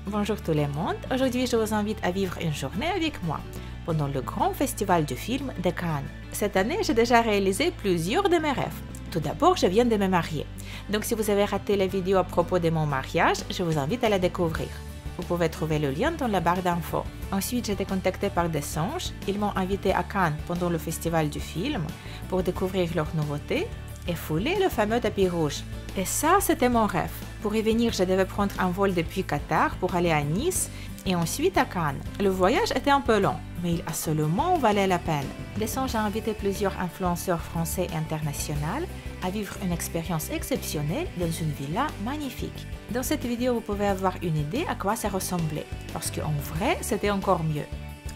Bonjour tout le monde, aujourd'hui je vous invite à vivre une journée avec moi pendant le grand festival du film de Cannes. Cette année, j'ai déjà réalisé plusieurs de mes rêves. Tout d'abord, je viens de me marier. Donc si vous avez raté la vidéo à propos de mon mariage, je vous invite à la découvrir. Vous pouvez trouver le lien dans la barre d'infos. Ensuite, j'ai été contactée par des singes. Ils m'ont invité à Cannes pendant le festival du film pour découvrir leurs nouveautés et fouler le fameux tapis rouge. Et ça, c'était mon rêve. Pour y venir, je devais prendre un vol depuis Qatar pour aller à Nice et ensuite à Cannes. Le voyage était un peu long, mais il a seulement valu la peine. Les singes ont invité plusieurs influenceurs français et internationaux à vivre une expérience exceptionnelle dans une villa magnifique. Dans cette vidéo, vous pouvez avoir une idée à quoi ça ressemblait, parce qu'en vrai, c'était encore mieux.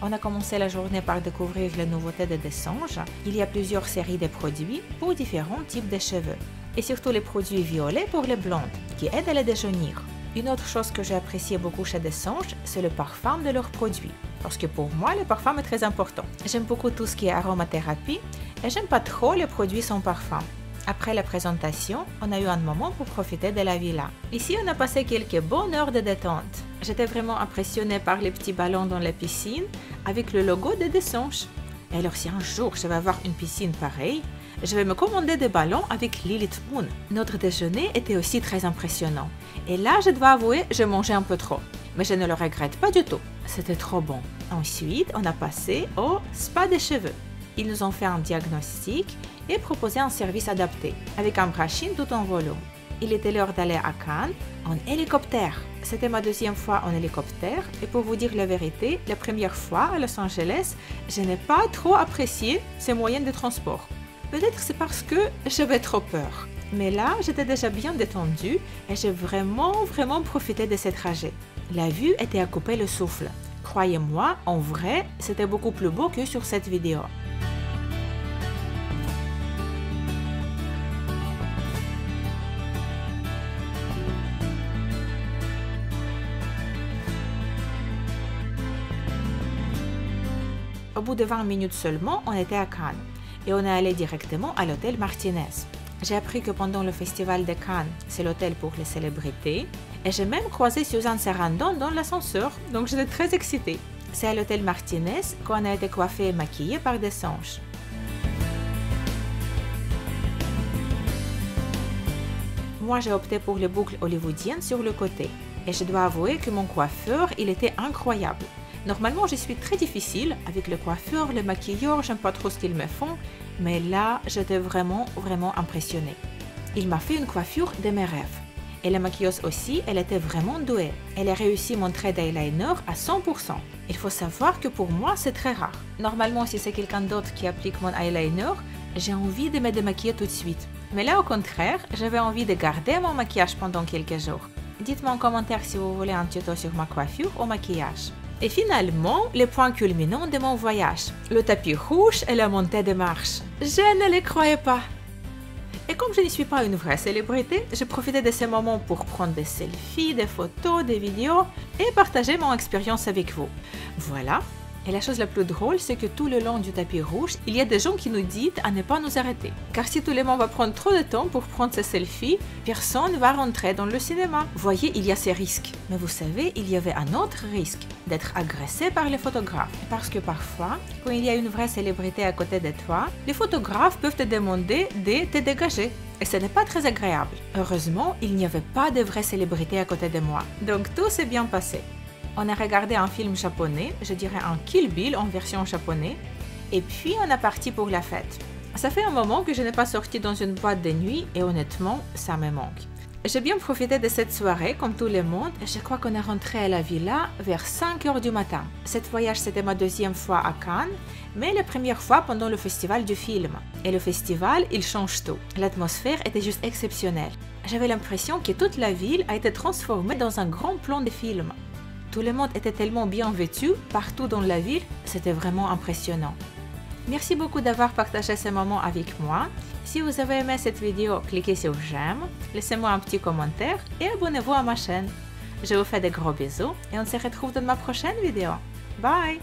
On a commencé la journée par découvrir les nouveautés de des singes. Il y a plusieurs séries de produits pour différents types de cheveux. Et surtout les produits violets pour les blondes, qui aident à les déjaunir. Une autre chose que j'ai apprécié beaucoup chez des singes, c'est le parfum de leurs produits. Parce que pour moi, le parfum est très important. J'aime beaucoup tout ce qui est aromathérapie et j'aime pas trop les produits sans parfum. Après la présentation, on a eu un moment pour profiter de la villa. Ici, on a passé quelques bonnes heures de détente. J'étais vraiment impressionnée par les petits ballons dans la piscine avec le logo de des singes. Et alors si un jour je vais avoir une piscine pareille, je vais me commander des ballons avec Lilith Moon. Notre déjeuner était aussi très impressionnant. Et là, je dois avouer, j'ai mangé un peu trop. Mais je ne le regrette pas du tout. C'était trop bon. Ensuite, on a passé au spa des cheveux. Ils nous ont fait un diagnostic et proposé un service adapté, avec un brushing tout en volume. Il était l'heure d'aller à Cannes en hélicoptère. C'était ma deuxième fois en hélicoptère et pour vous dire la vérité, la première fois à Los Angeles, je n'ai pas trop apprécié ces moyens de transport. Peut-être c'est parce que j'avais trop peur. Mais là, j'étais déjà bien détendue et j'ai vraiment profité de ce trajet. La vue était à couper le souffle. Croyez-moi, en vrai, c'était beaucoup plus beau que sur cette vidéo. Au bout de 20 minutes seulement, on était à Cannes et on est allé directement à l'hôtel Martinez. J'ai appris que pendant le festival de Cannes, c'est l'hôtel pour les célébrités et j'ai même croisé Suzanne Sarandon dans l'ascenseur, donc j'étais très excitée. C'est à l'hôtel Martinez qu'on a été coiffé et maquillé par des singes. Moi, j'ai opté pour les boucles hollywoodiennes sur le côté et je dois avouer que mon coiffeur, il était incroyable. Normalement, je suis très difficile avec le coiffeur, le maquilleur, j'aime pas trop ce qu'ils me font, mais là, j'étais vraiment impressionnée. Il m'a fait une coiffure de mes rêves. Et la maquilleuse aussi, elle était vraiment douée. Elle a réussi mon trait d'eyeliner à 100%. Il faut savoir que pour moi, c'est très rare. Normalement, si c'est quelqu'un d'autre qui applique mon eyeliner, j'ai envie de me démaquiller tout de suite. Mais là, au contraire, j'avais envie de garder mon maquillage pendant quelques jours. Dites-moi en commentaire si vous voulez un tuto sur ma coiffure ou maquillage. Et finalement, le point culminant de mon voyage, le tapis rouge et la montée des marches. Je ne les croyais pas. Et comme je ne suis pas une vraie célébrité, j'ai profité de ces moments pour prendre des selfies, des photos, des vidéos et partager mon expérience avec vous. Voilà. Et la chose la plus drôle, c'est que tout le long du tapis rouge, il y a des gens qui nous disent à ne pas nous arrêter. Car si tout le monde va prendre trop de temps pour prendre ces selfies, personne ne va rentrer dans le cinéma. Voyez, il y a ces risques. Mais vous savez, il y avait un autre risque, d'être agressé par les photographes. Parce que parfois, quand il y a une vraie célébrité à côté de toi, les photographes peuvent te demander de te dégager. Et ce n'est pas très agréable. Heureusement, il n'y avait pas de vraie célébrité à côté de moi. Donc tout s'est bien passé. On a regardé un film japonais, je dirais un Kill Bill en version japonais, et puis on est parti pour la fête. Ça fait un moment que je n'ai pas sorti dans une boîte de nuit et honnêtement, ça me manque. J'ai bien profité de cette soirée comme tout le monde et je crois qu'on est rentré à la villa vers 5 h du matin. Cette voyage c'était ma deuxième fois à Cannes, mais la première fois pendant le festival du film. Et le festival, il change tout. L'atmosphère était juste exceptionnelle. J'avais l'impression que toute la ville a été transformée dans un grand plan de film. Tout le monde était tellement bien vêtu, partout dans la ville, c'était vraiment impressionnant. Merci beaucoup d'avoir partagé ce moment avec moi. Si vous avez aimé cette vidéo, cliquez sur j'aime, laissez-moi un petit commentaire et abonnez-vous à ma chaîne. Je vous fais de gros bisous et on se retrouve dans ma prochaine vidéo. Bye!